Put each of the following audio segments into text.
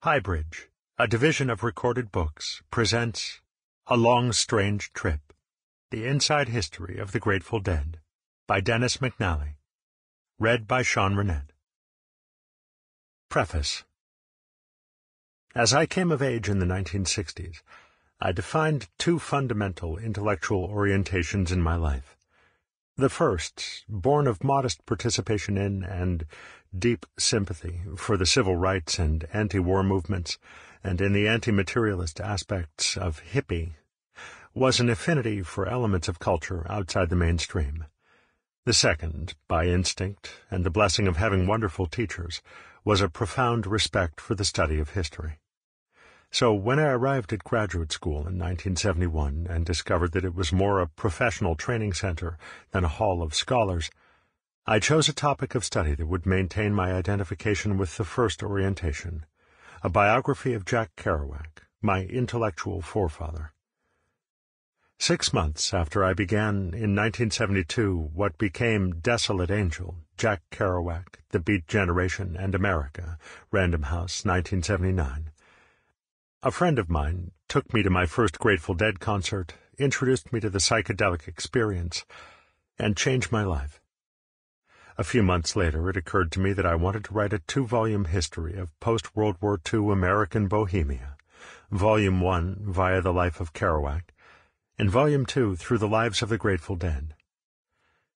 Highbridge, a division of Recorded Books, presents A Long Strange Trip, The Inside History of the Grateful Dead, by Dennis McNally. Read by Sean Runnette. Preface. As I came of age in the 1960s, I defined two fundamental intellectual orientations in my life. The first, born of modest participation in and deep sympathy for the civil rights and anti-war movements and in the anti-materialist aspects of hippie, was an affinity for elements of culture outside the mainstream. The second, by instinct and the blessing of having wonderful teachers, was a profound respect for the study of history. So when I arrived at graduate school in 1971 and discovered that it was more a professional training center than a hall of scholars, I chose a topic of study that would maintain my identification with the first orientation, a biography of Jack Kerouac, my intellectual forefather. 6 months after I began in 1972 what became Desolate Angel, Jack Kerouac, The Beat Generation and America, Random House, 1979, a friend of mine took me to my first Grateful Dead concert, introduced me to the psychedelic experience, and changed my life. A few months later, it occurred to me that I wanted to write a 2-volume history of post-World War II American Bohemia, Volume 1 via the life of Kerouac, and Volume 2 through the lives of the Grateful Dead.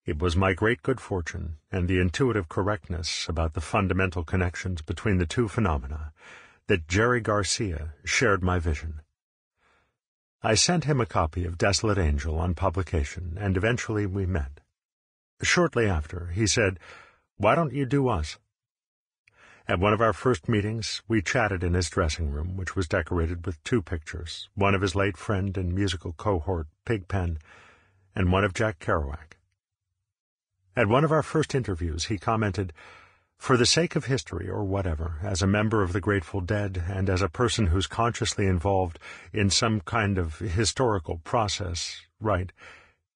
It was my great good fortune and the intuitive correctness about the fundamental connections between the two phenomena that Jerry Garcia shared my vision. I sent him a copy of Desolate Angel on publication, and eventually we met. Shortly after, he said, "Why don't you do us?" At one of our first meetings, we chatted in his dressing room, which was decorated with 2 pictures, one of his late friend and musical cohort, Pigpen, and one of Jack Kerouac. At one of our first interviews, he commented, "For the sake of history or whatever, as a member of the Grateful Dead and as a person who's consciously involved in some kind of historical process, right,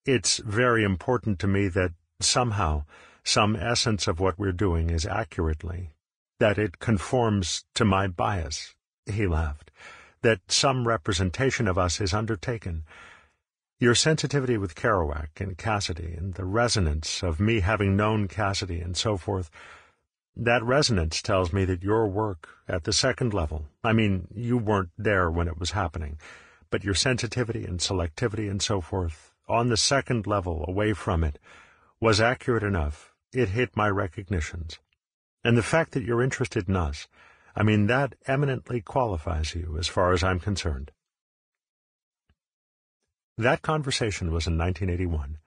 it's very important to me that somehow some essence of what we're doing is accurately, that it conforms to my bias," he laughed, "that some representation of us is undertaken. Your sensitivity with Kerouac and Cassidy and the resonance of me having known Cassidy and so forth, that resonance tells me that your work at the second level, I mean, you weren't there when it was happening, but your sensitivity and selectivity and so forth, on the second level away from it, was accurate enough. It hit my recognitions. And the fact that you're interested in us, I mean, that eminently qualifies you as far as I'm concerned." That conversation was in 1981.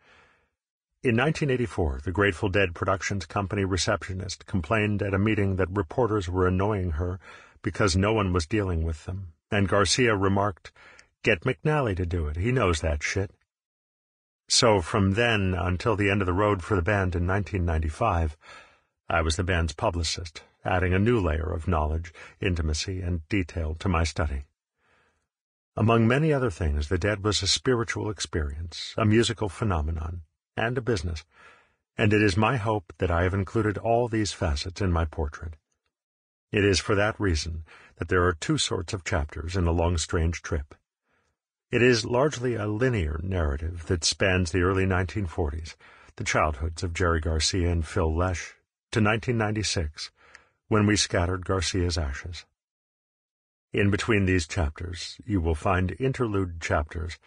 In 1984, the Grateful Dead Productions Company receptionist complained at a meeting that reporters were annoying her because no one was dealing with them, and Garcia remarked, "Get McNally to do it, he knows that shit." So from then until the end of the road for the band in 1995, I was the band's publicist, adding a new layer of knowledge, intimacy, and detail to my study. Among many other things, the Dead was a spiritual experience, a musical phenomenon, and a business, and it is my hope that I have included all these facets in my portrait. It is for that reason that there are 2 sorts of chapters in A Long Strange Trip. It is largely a linear narrative that spans the early 1940s, the childhoods of Jerry Garcia and Phil Lesh, to 1996, when we scattered Garcia's ashes. In between these chapters, you will find interlude chapters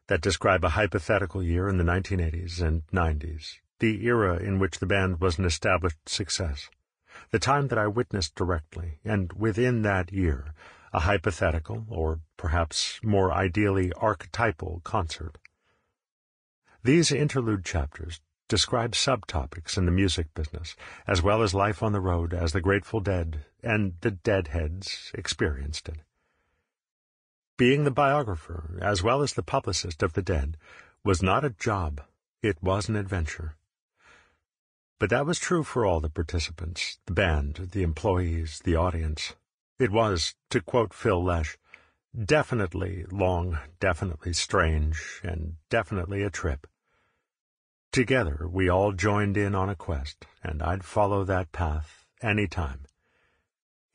that describe a hypothetical year in the 1980s and 90s, the era in which the band was an established success, the time that I witnessed directly, and within that year, a hypothetical, or perhaps more ideally archetypal concert. These interlude chapters describe subtopics in the music business, as well as life on the road as the Grateful Dead and the Deadheads experienced it. Being the biographer, as well as the publicist of the Dead, was not a job, it was an adventure. But that was true for all the participants, the band, the employees, the audience. It was, to quote Phil Lesh, definitely long, definitely strange, and definitely a trip. Together we all joined in on a quest, and I'd follow that path any time.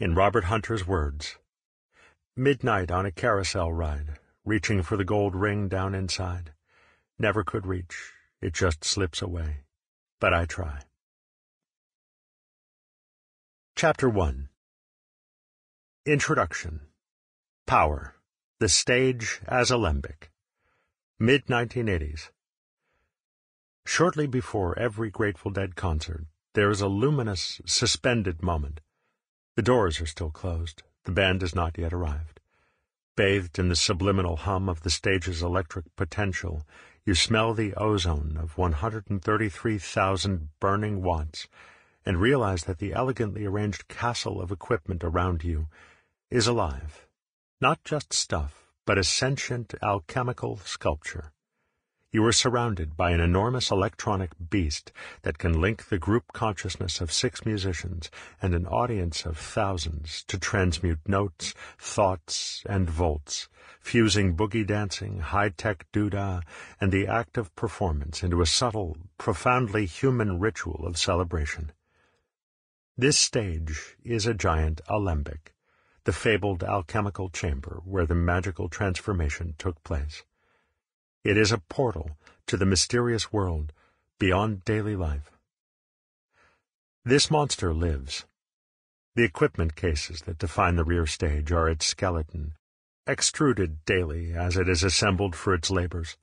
In Robert Hunter's words, Midnight on a carousel ride, reaching for the gold ring down inside. Never could reach, it just slips away. But I try. Chapter 1. Introduction. Power. The Stage as Alembic. Mid-1980s. Shortly before every Grateful Dead concert, there is a luminous, suspended moment. The doors are still closed. The band has not yet arrived. Bathed in the subliminal hum of the stage's electric potential, you smell the ozone of 133,000 burning watts and realize that the elegantly arranged castle of equipment around you is alive. Not just stuff, but a sentient alchemical sculpture. You are surrounded by an enormous electronic beast that can link the group consciousness of 6 musicians and an audience of thousands to transmute notes, thoughts, and volts, fusing boogie dancing, high-tech doodah, and the act of performance into a subtle, profoundly human ritual of celebration. This stage is a giant alembic, the fabled alchemical chamber where the magical transformation took place. It is a portal to the mysterious world beyond daily life. This monster lives. The equipment cases that define the rear stage are its skeleton, extruded daily as it is assembled for its labors.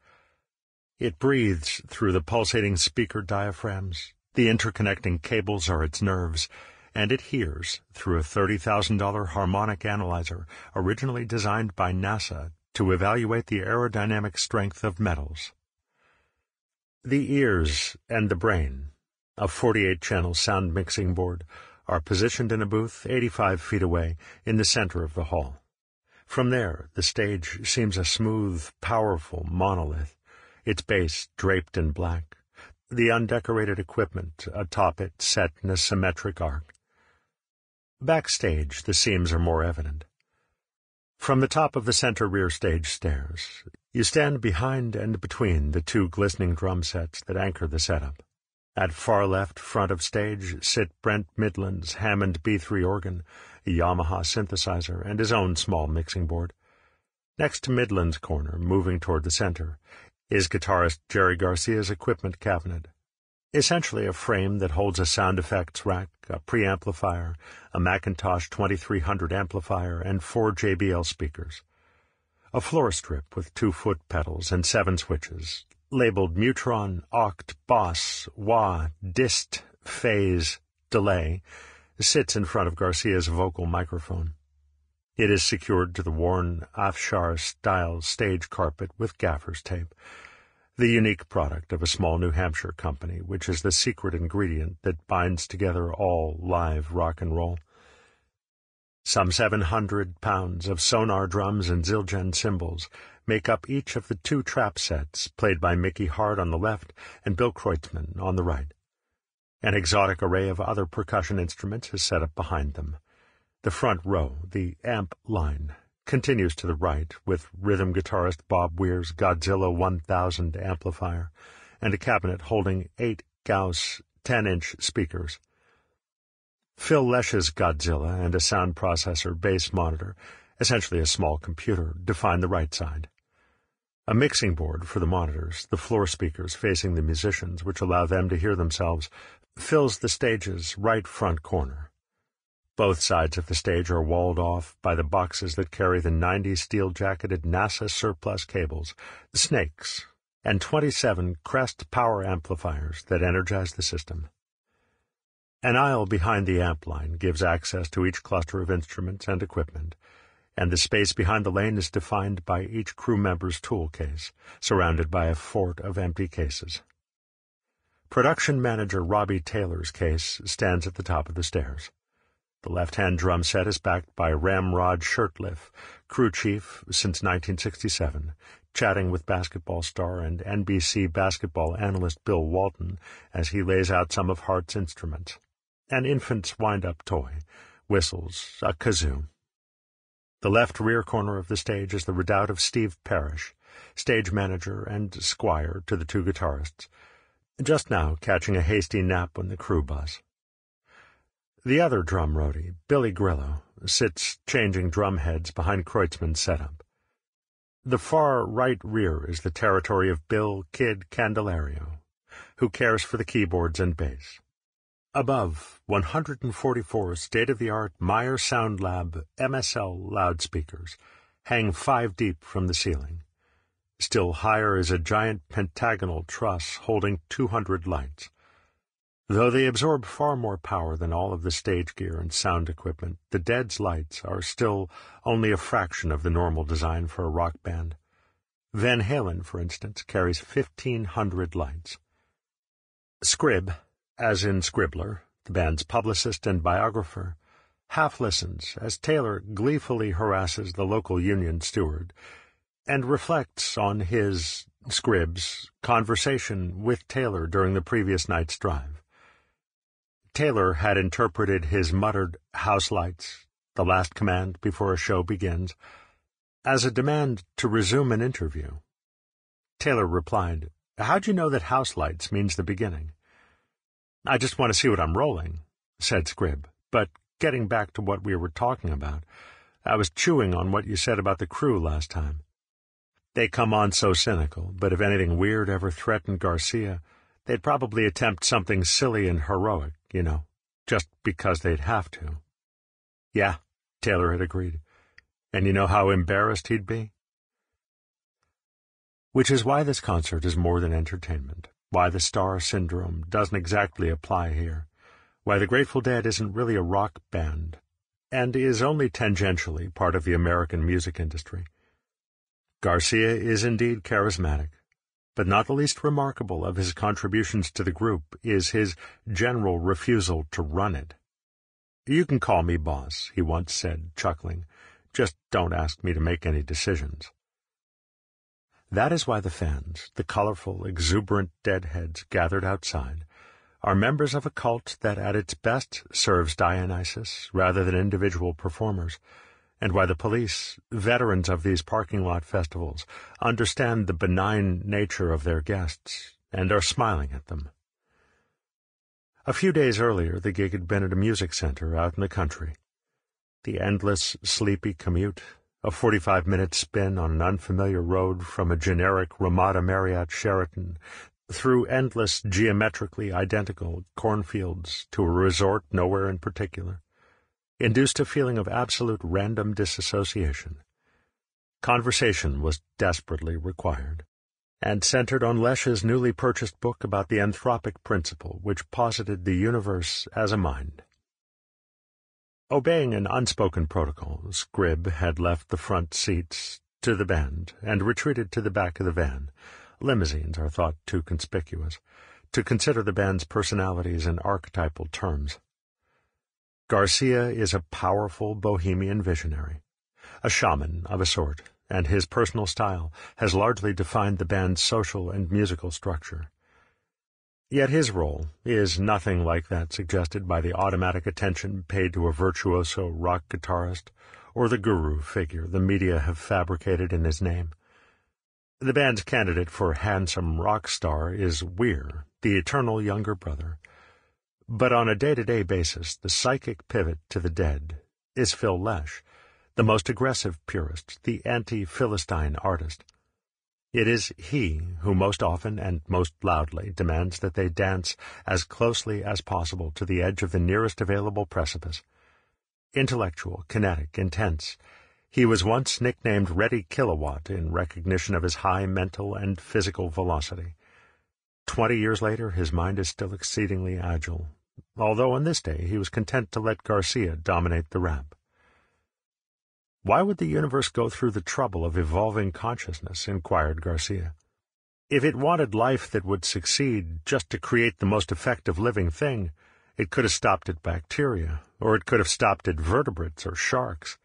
It breathes through the pulsating speaker diaphragms, the interconnecting cables are its nerves, and it hears through a $30,000 harmonic analyzer originally designed by NASA to evaluate the aerodynamic strength of metals. The ears and the brain, a 48-channel sound mixing board, are positioned in a booth 85 feet away in the center of the hall. From there, the stage seems a smooth, powerful monolith, its base draped in black, the undecorated equipment atop it set in a symmetric arc. Backstage, the seams are more evident. From the top of the center rear stage stairs, you stand behind and between the 2 glistening drum sets that anchor the setup. At far left front of stage sit Brent Midland's Hammond B3 organ, a Yamaha synthesizer, and his own small mixing board. Next to Midland's corner, moving toward the center, is guitarist Jerry Garcia's equipment cabinet, essentially a frame that holds a sound effects rack, a preamplifier, a Macintosh 2300 amplifier, and 4 JBL speakers. A floor strip with 2 foot pedals and 7 switches, labeled Neutron, Oct, Boss, Wah, Dist, Phase, Delay, sits in front of Garcia's vocal microphone. It is secured to the worn Afshar-style stage carpet with gaffer's tape, the unique product of a small New Hampshire company, which is the secret ingredient that binds together all live rock and roll. Some 700 pounds of sonar drums and Zildjian cymbals make up each of the 2 trap sets played by Mickey Hart on the left and Bill Kreutzmann on the right. An exotic array of other percussion instruments is set up behind them. The front row, the amp line, continues to the right with rhythm guitarist Bob Weir's Godzilla 1000 amplifier and a cabinet holding 8 Gauss 10-inch speakers. Phil Lesh's Godzilla and a sound processor bass monitor, essentially a small computer, define the right side. A mixing board for the monitors, the floor speakers facing the musicians, which allow them to hear themselves, fills the stage's right front corner. Both sides of the stage are walled off by the boxes that carry the 90 steel-jacketed NASA surplus cables, snakes, and 27 Crest power amplifiers that energize the system. An aisle behind the amp line gives access to each cluster of instruments and equipment, and the space behind the lane is defined by each crew member's tool case, surrounded by a fort of empty cases. Production manager Robbie Taylor's case stands at the top of the stairs. The left-hand drum set is backed by Ramrod Shirtliff, crew chief since 1967, chatting with basketball star and NBC basketball analyst Bill Walton as he lays out some of Hart's instruments. An infant's wind-up toy, whistles, a kazoo. The left rear corner of the stage is the redoubt of Steve Parrish, stage manager and squire to the 2 guitarists, just now catching a hasty nap on the crew bus. The other drum roadie, Billy Grillo, sits changing drumheads behind Kreutzmann's setup. The far right rear is the territory of Bill Kid Candelario, who cares for the keyboards and bass. Above, 144 state-of-the-art Meyer Sound Lab MSL loudspeakers hang 5 deep from the ceiling. Still higher is a giant pentagonal truss holding 200 lights. Though they absorb far more power than all of the stage gear and sound equipment, the Dead's lights are still only a fraction of the normal design for a rock band. Van Halen, for instance, carries 1,500 lights. Scribb, as in Scribbler, the band's publicist and biographer, half listens as Taylor gleefully harasses the local union steward and reflects on his, Scribb's, conversation with Taylor during the previous night's drive. Taylor had interpreted his muttered "house lights," the last command before a show begins, as a demand to resume an interview. Taylor replied, "How'd you know that house lights means the beginning?" "I just want to see what I'm rolling," said Scribb, "but getting back to what we were talking about, I was chewing on what you said about the crew last time. They come on so cynical, but if anything weird ever threatened Garcia, they'd probably attempt something silly and heroic, just because they'd have to." "Yeah," Taylor had agreed. "And you know how embarrassed he'd be?" Which is why this concert is more than entertainment, why the star syndrome doesn't exactly apply here, why the Grateful Dead isn't really a rock band, and is only tangentially part of the American music industry. Garcia is indeed charismatic, but not the least remarkable of his contributions to the group is his general refusal to run it. "You can call me boss," he once said, chuckling. "Just don't ask me to make any decisions." That is why the fans, the colorful, exuberant deadheads gathered outside, are members of a cult that at its best serves Dionysus rather than individual performers, and why the police, veterans of these parking lot festivals, understand the benign nature of their guests and are smiling at them. A few days earlier, the gig had been at a music center out in the country. The endless, sleepy commute, a 45-minute spin on an unfamiliar road from a generic Ramada Marriott Sheraton through endless, geometrically identical cornfields to a resort nowhere in particular, induced a feeling of absolute random disassociation. Conversation was desperately required, and centered on Lesh's newly purchased book about the anthropic principle which posited the universe as a mind. Obeying an unspoken protocol, Scribb had left the front seats to the band and retreated to the back of the van. Limousines are thought too conspicuous to consider the band's personalities in archetypal terms. Garcia is a powerful bohemian visionary, a shaman of a sort, and his personal style has largely defined the band's social and musical structure. Yet his role is nothing like that suggested by the automatic attention paid to a virtuoso rock guitarist or the guru figure the media have fabricated in his name. The band's candidate for handsome rock star is Weir, the eternal younger brother. But on a day-to-day basis, the psychic pivot to the Dead is Phil Lesh, the most aggressive purist, the anti-Philistine artist. It is he who most often and most loudly demands that they dance as closely as possible to the edge of the nearest available precipice. Intellectual, kinetic, intense, he was once nicknamed Ready Kilowatt in recognition of his high mental and physical velocity. 20 years later, his mind is still exceedingly agile, although on this day he was content to let Garcia dominate the rap. "Why would the universe go through the trouble of evolving consciousness?" inquired Garcia. "If it wanted life that would succeed just to create the most effective living thing, it could have stopped at bacteria, or it could have stopped at vertebrates or sharks.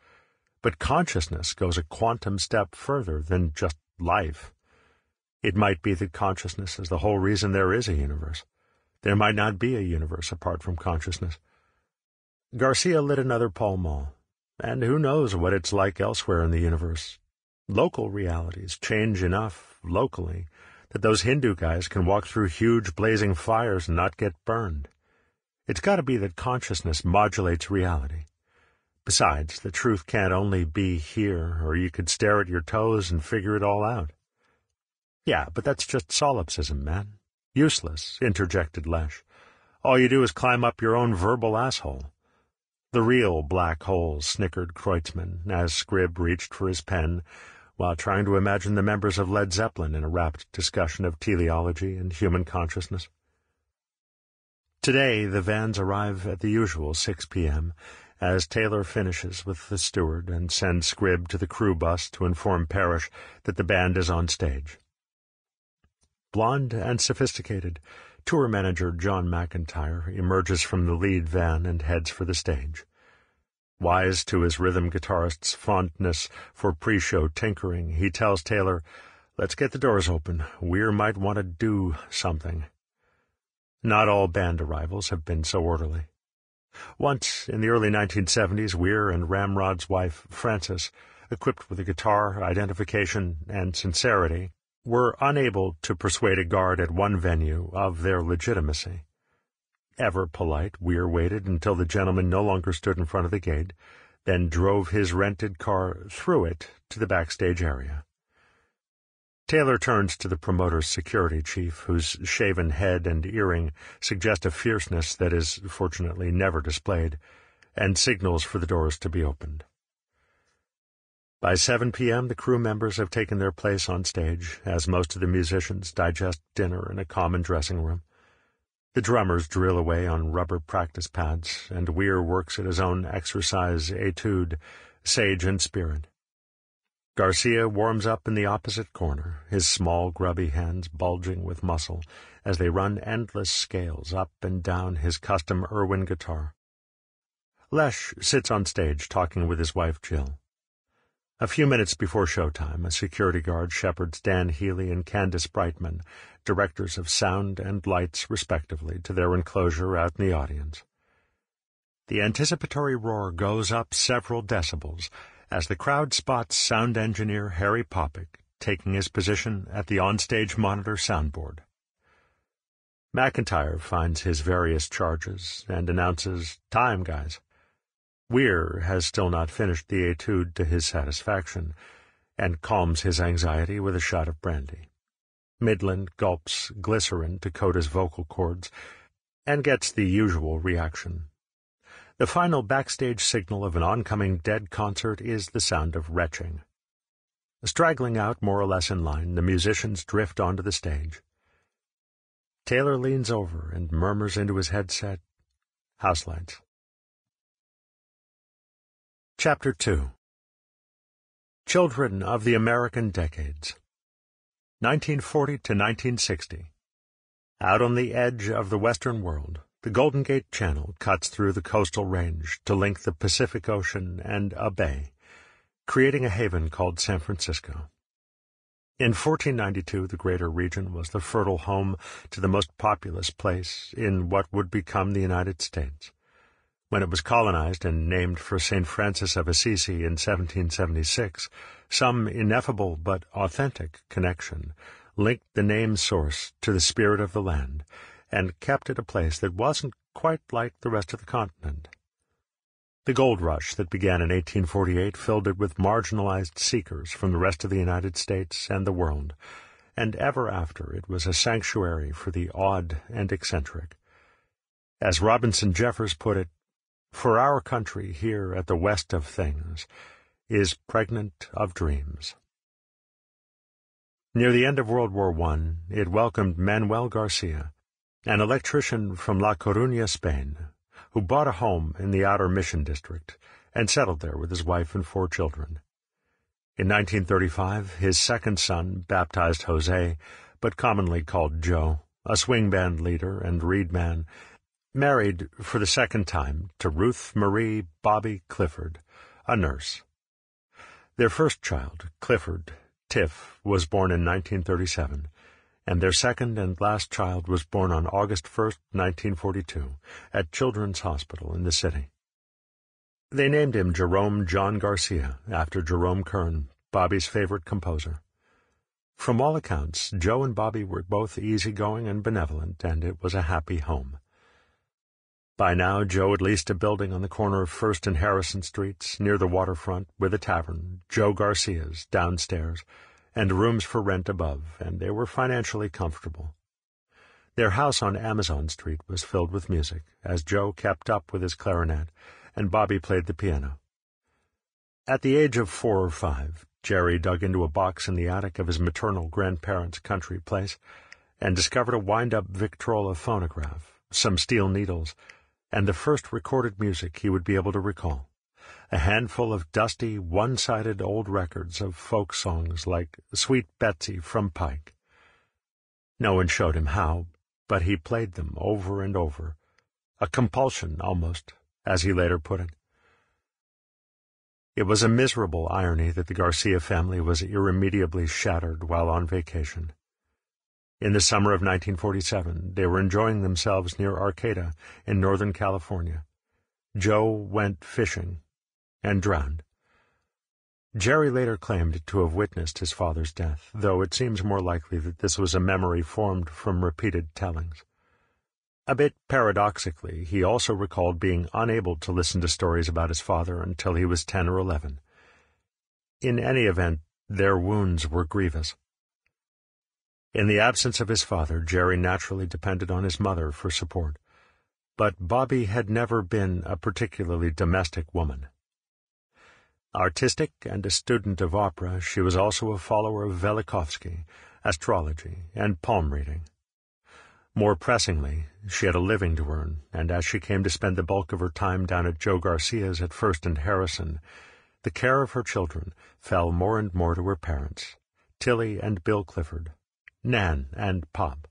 But consciousness goes a quantum step further than just life. It might be that consciousness is the whole reason there is a universe. There might not be a universe apart from consciousness." Garcia lit another Pall Mall. And who knows what it's like elsewhere in the universe. Local realities change enough, locally, that those Hindu guys can walk through huge blazing fires and not get burned. It's got to be that consciousness modulates reality. Besides, the truth can't only be here, or you could stare at your toes and figure it all out. Yeah, but that's just solipsism, man. Useless, interjected Lesh. All you do is climb up your own verbal asshole. The real black hole, snickered Kreutzmann, as Scribb reached for his pen, while trying to imagine the members of Led Zeppelin in a rapt discussion of teleology and human consciousness. Today the vans arrive at the usual 6 p.m., as Taylor finishes with the steward and sends Scribb to the crew bus to inform Parrish that the band is on stage. Blonde and sophisticated, tour manager John McIntyre emerges from the lead van and heads for the stage. Wise to his rhythm guitarist's fondness for pre-show tinkering, he tells Taylor, "Let's get the doors open. Weir might want to do something." Not all band arrivals have been so orderly. Once, in the early 1970s, Weir and Ramrod's wife, Frances, equipped with a guitar, identification, and sincerity, were unable to persuade a guard at one venue of their legitimacy. Ever polite, Weir waited until the gentleman no longer stood in front of the gate, then drove his rented car through it to the backstage area. Taylor turns to the promoter's security chief, whose shaven head and earring suggest a fierceness that is, fortunately, never displayed, and signals for the doors to be opened. By 7 p.m., the crew members have taken their place on stage, as most of the musicians digest dinner in a common dressing room. The drummers drill away on rubber practice pads, and Weir works at his own exercise etude, Sage and Spirit. Garcia warms up in the opposite corner, his small, grubby hands bulging with muscle as they run endless scales up and down his custom Irwin guitar. Lesh sits on stage talking with his wife Jill. A few minutes before showtime, a security guard shepherds Dan Healy and Candace Brightman, directors of sound and lights respectively, to their enclosure out in the audience. The anticipatory roar goes up several decibels as the crowd spots sound engineer Harry Popick taking his position at the onstage monitor soundboard. McIntyre finds his various charges and announces, "Time, guys." Weir has still not finished the etude to his satisfaction, and calms his anxiety with a shot of brandy. Midland gulps glycerin to coat his vocal cords, and gets the usual reaction. The final backstage signal of an oncoming Dead concert is the sound of retching. Straggling out more or less in line, the musicians drift onto the stage. Taylor leans over and murmurs into his headset, "House lights." Chapter 2. Children of the American Decades. 1940 to 1960. Out on the edge of the Western world, the Golden Gate Channel cuts through the coastal range to link the Pacific Ocean and a bay, creating a haven called San Francisco. In 1492, the greater region was the fertile home to the most populous place in what would become the United States. When it was colonized and named for St. Francis of Assisi in 1776, some ineffable but authentic connection linked the name's source to the spirit of the land, and kept it a place that wasn't quite like the rest of the continent. The gold rush that began in 1848 filled it with marginalized seekers from the rest of the United States and the world, and ever after it was a sanctuary for the odd and eccentric. As Robinson Jeffers put it, "For our country here at the west of things is pregnant of dreams." Near the end of World War I, it welcomed Manuel Garcia, an electrician from La Coruña, Spain, who bought a home in the outer Mission District and settled there with his wife and 4 children. In 1935, his second son, baptized Jose, but commonly called Joe, a swing band leader and reed man, married for the second time to Ruth Marie Bobby Clifford, a nurse. Their first child, Clifford, Tiff, was born in 1937, and their second and last child was born on August 1st, 1942, at Children's Hospital in the city. They named him Jerome John Garcia, after Jerome Kern, Bobby's favorite composer. From all accounts, Joe and Bobby were both easygoing and benevolent, and it was a happy home. By now, Joe had leased a building on the corner of First and Harrison Streets, near the waterfront, with a tavern, Joe Garcia's, downstairs, and rooms for rent above, and they were financially comfortable. Their house on Amazon Street was filled with music, as Joe kept up with his clarinet, and Bobby played the piano. At the age of 4 or 5, Jerry dug into a box in the attic of his maternal grandparents' country place and discovered a wind-up Victrola phonograph, some steel needles, and the first recorded music he would be able to recall, a handful of dusty, one-sided old records of folk songs like Sweet Betsy from Pike. No one showed him how, but he played them over and over, a compulsion almost, as he later put it. It was a miserable irony that the Garcia family was irremediably shattered while on vacation. In the summer of 1947, they were enjoying themselves near Arcata in Northern California. Joe went fishing and drowned. Jerry later claimed to have witnessed his father's death, though it seems more likely that this was a memory formed from repeated tellings. A bit paradoxically, he also recalled being unable to listen to stories about his father until he was 10 or 11. In any event, their wounds were grievous. In the absence of his father, Jerry naturally depended on his mother for support, but Bobby had never been a particularly domestic woman. Artistic and a student of opera, she was also a follower of Velikovsky, astrology, and palm reading. More pressingly, she had a living to earn, and as she came to spend the bulk of her time down at Joe Garcia's at First and Harrison, the care of her children fell more and more to her parents, Tilly and Bill Clifford, Nan and Pop.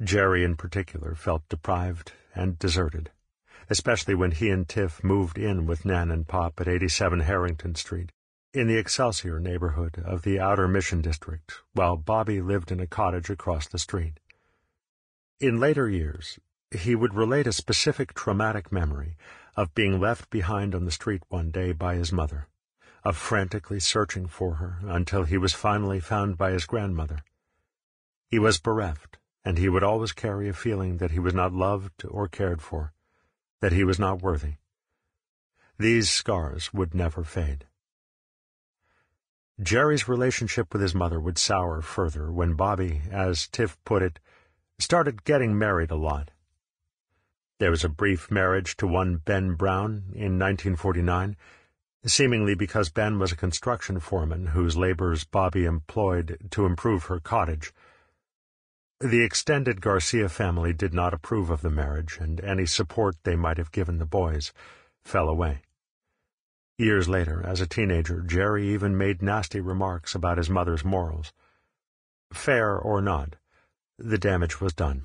Jerry in particular felt deprived and deserted, especially when he and Tiff moved in with Nan and Pop at 87 Harrington Street, in the Excelsior neighborhood of the Outer Mission District, while Bobby lived in a cottage across the street. In later years, he would relate a specific traumatic memory of being left behind on the street one day by his mother, of frantically searching for her until he was finally found by his grandmother. He was bereft, and he would always carry a feeling that he was not loved or cared for, that he was not worthy. These scars would never fade. Jerry's relationship with his mother would sour further when Bobby, as Tiff put it, started getting married a lot. There was a brief marriage to one Ben Brown in 1949, seemingly because Ben was a construction foreman whose labors Bobby employed to improve her cottage. The extended Garcia family did not approve of the marriage, and any support they might have given the boys fell away. Years later, as a teenager, Jerry even made nasty remarks about his mother's morals. Fair or not, the damage was done.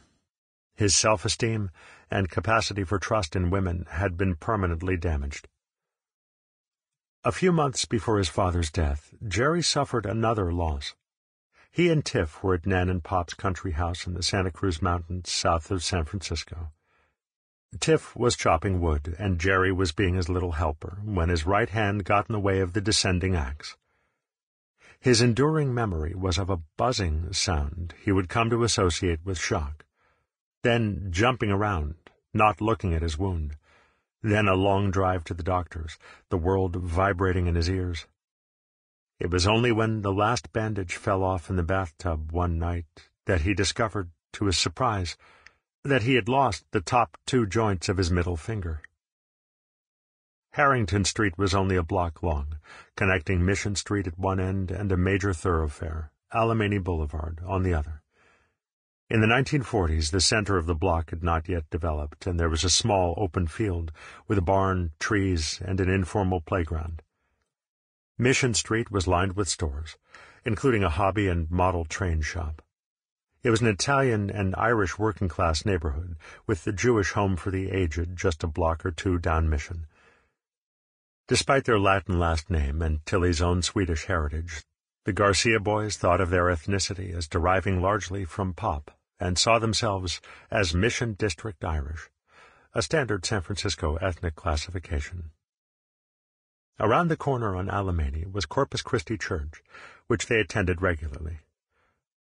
His self-esteem and capacity for trust in women had been permanently damaged. A few months before his father's death, Jerry suffered another loss. He and Tiff were at Nan and Pop's country house in the Santa Cruz Mountains south of San Francisco. Tiff was chopping wood, and Jerry was being his little helper, when his right hand got in the way of the descending axe. His enduring memory was of a buzzing sound he would come to associate with shock, then jumping around, not looking at his wound, then a long drive to the doctor's, the world vibrating in his ears. It was only when the last bandage fell off in the bathtub one night that he discovered, to his surprise, that he had lost the top 2 joints of his middle finger. Harrington Street was only a block long, connecting Mission Street at one end and a major thoroughfare, Alamany Boulevard, on the other. In the 1940s, the center of the block had not yet developed, and there was a small open field with a barn, trees, and an informal playground. Mission Street was lined with stores, including a hobby and model train shop. It was an Italian and Irish working-class neighborhood, with the Jewish Home for the Aged just a block or 2 down Mission. Despite their Latin last name and Tilly's own Swedish heritage, the Garcia boys thought of their ethnicity as deriving largely from Pop, and saw themselves as Mission District Irish, a standard San Francisco ethnic classification. Around the corner on Alamany was Corpus Christi Church, which they attended regularly.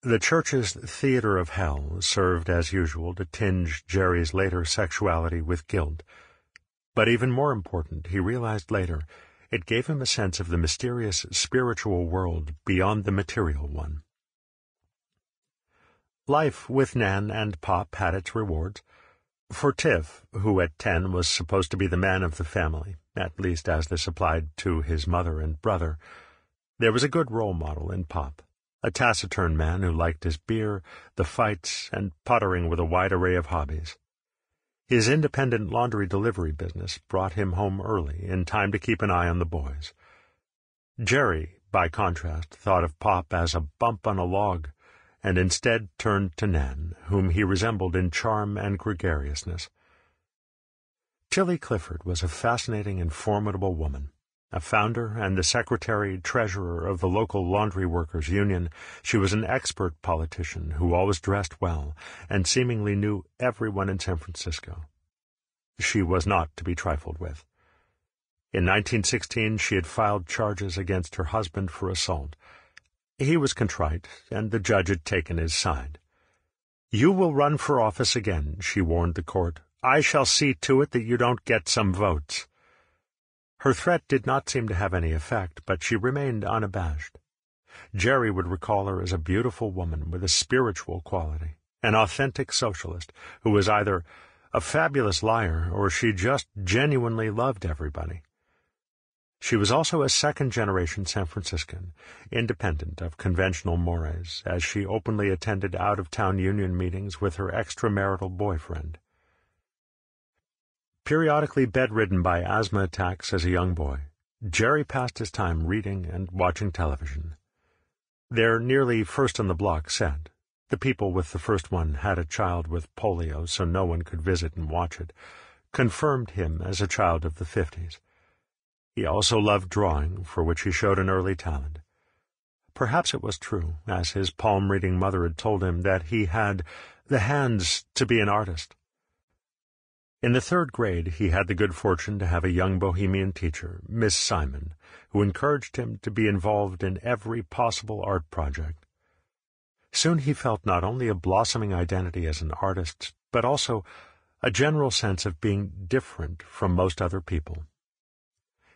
The church's theater of hell served as usual to tinge Jerry's later sexuality with guilt. But even more important, he realized later, it gave him a sense of the mysterious spiritual world beyond the material one. Life with Nan and Pop had its rewards. For Tiff, who at 10 was supposed to be the man of the family, at least as this applied to his mother and brother, there was a good role model in Pop. A taciturn man who liked his beer, the fights, and puttering with a wide array of hobbies. His independent laundry delivery business brought him home early, in time to keep an eye on the boys. Jerry, by contrast, thought of Pop as a bump on a log, and instead turned to Nan, whom he resembled in charm and gregariousness. Tilly Clifford was a fascinating and formidable woman. A founder and the secretary-treasurer of the local laundry workers' union, she was an expert politician who always dressed well and seemingly knew everyone in San Francisco. She was not to be trifled with. In 1916, she had filed charges against her husband for assault. He was contrite, and the judge had taken his side. "You will run for office again," she warned the court. "I shall see to it that you don't get some votes." Her threat did not seem to have any effect, but she remained unabashed. Jerry would recall her as a beautiful woman with a spiritual quality, an authentic socialist, who was either a fabulous liar or she just genuinely loved everybody. She was also a second-generation San Franciscan, independent of conventional mores, as she openly attended out-of-town union meetings with her extramarital boyfriend. Periodically bedridden by asthma attacks as a young boy, Jerry passed his time reading and watching television. Their nearly first-on-the-block set, the people with the first one had a child with polio so no one could visit and watch it, confirmed him as a child of the 50s. He also loved drawing, for which he showed an early talent. Perhaps it was true, as his palm-reading mother had told him, that he had the hands to be an artist. In the 3rd grade, he had the good fortune to have a young bohemian teacher, Miss Simon, who encouraged him to be involved in every possible art project. Soon he felt not only a blossoming identity as an artist, but also a general sense of being different from most other people.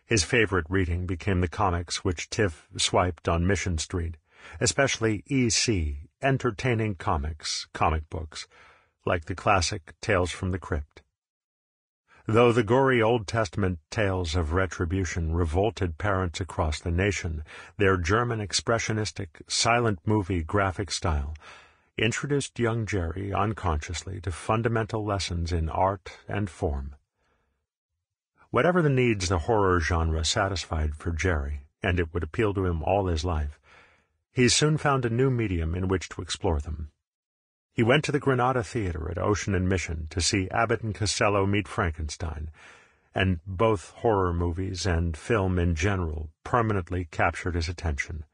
His favorite reading became the comics which Tiff swiped on Mission Street, especially E.C., entertaining comics, comic books, like the classic Tales from the Crypt. Though the gory Old Testament tales of retribution revolted parents across the nation, their German expressionistic, silent movie graphic style introduced young Jerry unconsciously to fundamental lessons in art and form. Whatever the needs the horror genre satisfied for Jerry, and it would appeal to him all his life, he soon found a new medium in which to explore them. He went to the Granada Theater at Ocean and Mission to see Abbott and Costello meet Frankenstein, and both horror movies and film in general permanently captured his attention.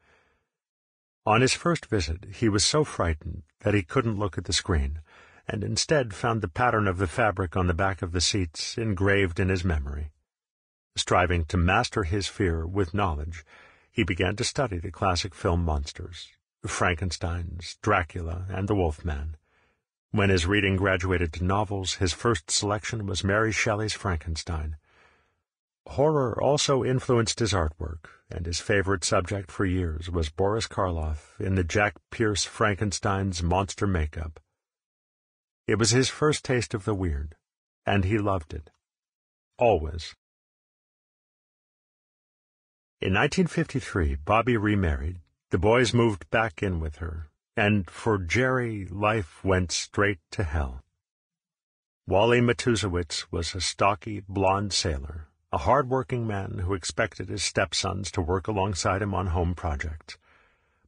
On his first visit, he was so frightened that he couldn't look at the screen, and instead found the pattern of the fabric on the back of the seats engraved in his memory. Striving to master his fear with knowledge, he began to study the classic film monsters, Frankenstein's, Dracula, and the Wolfman. When his reading graduated to novels, his first selection was Mary Shelley's Frankenstein. Horror also influenced his artwork, and his favorite subject for years was Boris Karloff in the Jack Pierce Frankenstein's monster makeup. It was his first taste of the weird, and he loved it. Always. In 1953, Bobby remarried. The boys moved back in with her, and for Jerry, life went straight to hell. Wally Matusewicz was a stocky, blond sailor, a hard-working man who expected his stepsons to work alongside him on home projects.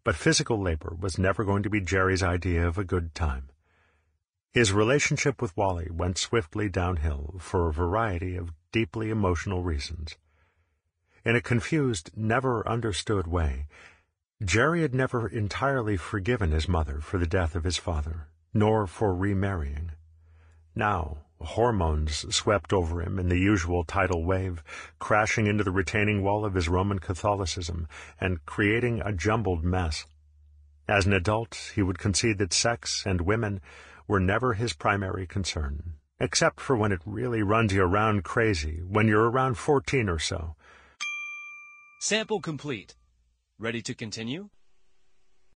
But physical labor was never going to be Jerry's idea of a good time. His relationship with Wally went swiftly downhill for a variety of deeply emotional reasons. In a confused, never-understood way, Jerry had never entirely forgiven his mother for the death of his father, nor for remarrying. Now, hormones swept over him in the usual tidal wave, crashing into the retaining wall of his Roman Catholicism and creating a jumbled mess. As an adult, he would concede that sex and women were never his primary concern, except for when it really runs you around crazy, when you're around 14 or so. Sample complete. Ready to continue?